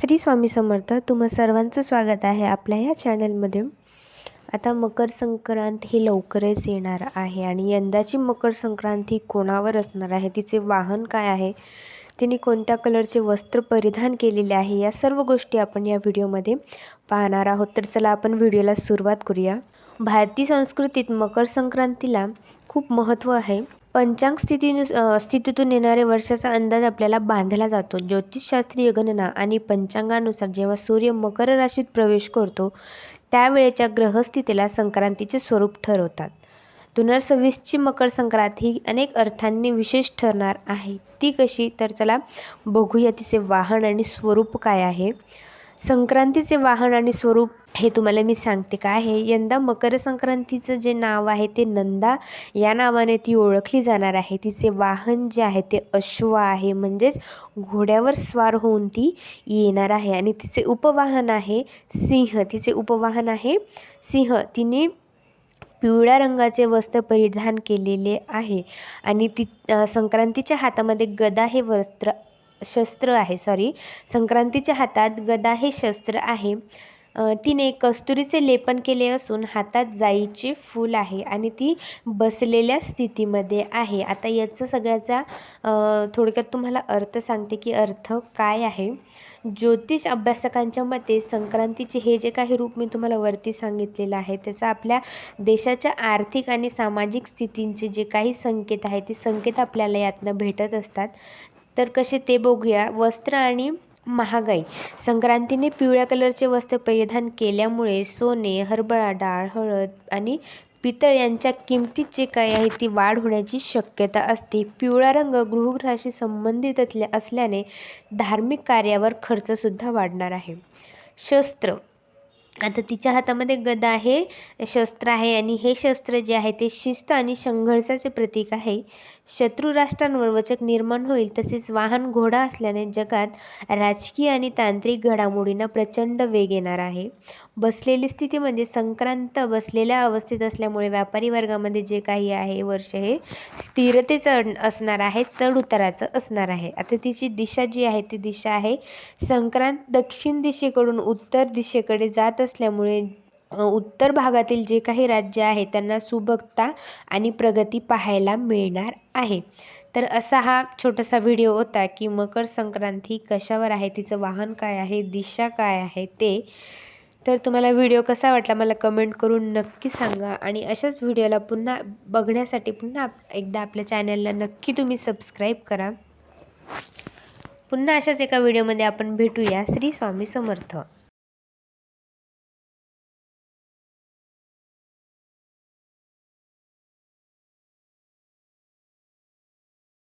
श्री स्वामी समर्थ. तुम्हा सर्वांचं स्वागत आहे आपल्या ह्या चॅनलमध्ये. आता मकर संक्रांत ही लवकरच येणार आहे आणि यंदाची मकर संक्रांत ही कोणावर असणार आहे, तिचे वाहन काय आहे, तिने कोणत्या कलरचे वस्त्र परिधान केलेले आहे, या सर्व गोष्टी आपण या व्हिडिओमध्ये पाहणार आहोत. तर चला आपण व्हिडिओला सुरुवात करूया. भारतीय संस्कृतीत मकर संक्रांतीला खूप महत्त्व आहे. पंचांग स्थितीतून येणारे वर्षाचा अंदाज आपल्याला बांधला जातो. ज्योतिषशास्त्रीय गणना आणि पंचांगानुसार जेव्हा सूर्य मकर राशीत प्रवेश करतो त्यावेळेच्या ग्रहस्थितीला संक्रांतीचे स्वरूप ठरवतात. 2026ची मकर संक्रांत ही अनेक अर्थांनी विशेष ठरणार आहे. ती कशी, तर चला बघूया तिचे वाहन आणि स्वरूप काय आहे. संक्रांतीचे वाहन आणि स्वरूप हे तुम्हाला मी सांगते काय आहे. यंदा मकर संक्रांतीचं जे नाव आहे ते नंदा या नावाने ती ओळखली जाणार आहे. तिचे वाहन जे आहे ते अश्व आहे, म्हणजेच घोड्यावर स्वार होऊन ती येणार आहे. आणि तिचे उपवाहन आहे सिंह. तिने पिवळ्या रंगाचे वस्त्र परिधान केलेले आहे आणि संक्रांतीच्या हातामध्ये गदा हे संक्रांतीच्या हातात गदा हे शस्त्र आहे. तिने कस्तुरीचे लेपन केले असून हातात जाईचे फूल आहे आणि ती बसलेल्या स्थितीमध्ये आहे. आता याचा सगळ्याचा थोडक्यात तुम्हाला अर्थ सांगते की अर्थ काय आहे. ज्योतिष अभ्यासकांच्या मते संक्रांतीचे हे जे काही रूप मी तुम्हाला वरती सांगितलेलं आहे त्याचा आपल्या देशाच्या आर्थिक आणि सामाजिक स्थितींचे जे काही संकेत आहेत ते संकेत आपल्याला यातनं भेटत असतात. तर कसे ते बघूया. वस्त्र आणि महागाई. संक्रांतीने पिवळ्या कलरचे वस्त्र परिधान केल्यामुळे सोने, हरभरा डाळ, हळद आणि पितळ यांच्या किमतीत जे काही आहे ती वाढ होण्याची शक्यता असते. पिवळा रंग गृहग्रहाशी संबंधित असल्याने धार्मिक कार्यावर खर्चसुद्धा वाढणार आहे. शस्त्र. आता तिच्या हातामध्ये गदा हे शस्त्र आहे आणि हे शस्त्र जे आहे ते शिस्त आणि संघर्षाचे प्रतीक आहे. शत्रू राष्ट्रांवर वचक निर्माण होईल. तसेच वाहन घोडा असल्याने जगात राजकीय आणि तांत्रिक घडामोडींना प्रचंड वेग येणार आहे. बसलेली स्थिती म्हणजे संक्रांत बसलेल्या अवस्थेत असल्यामुळे व्यापारी वर्गामध्ये जे काही आहे वर्ष हे स्थिरतेचं असणार आहे, चढ उताराचं असणार आहे. आता तिची दिशा जी आहे ती दिशा आहे संक्रांत दक्षिण दिशेकडून उत्तर दिशेकडे जात असल्यामुळे उत्तर भागातील जे काही राज्य आहे त्यांना सुबकता आणि प्रगती पाहायला मिळणार आहे. तर असा हा छोटासा व्हिडिओ होता की मकर संक्रांत ही कशावर आहे, तिचं वाहन काय आहे, दिशा काय आहे ते. तर तुम्हाला व्हिडिओ कसा वाटला मला कमेंट करून नक्की सांगा आणि अशाच व्हिडिओला पुन्हा बघण्यासाठी पुन्हा एकदा आपल्या चॅनलला नक्की तुम्ही सबस्क्राईब करा. पुन्हा अशाच एका व्हिडिओमध्ये आपण भेटूया. श्री स्वामी समर्थ.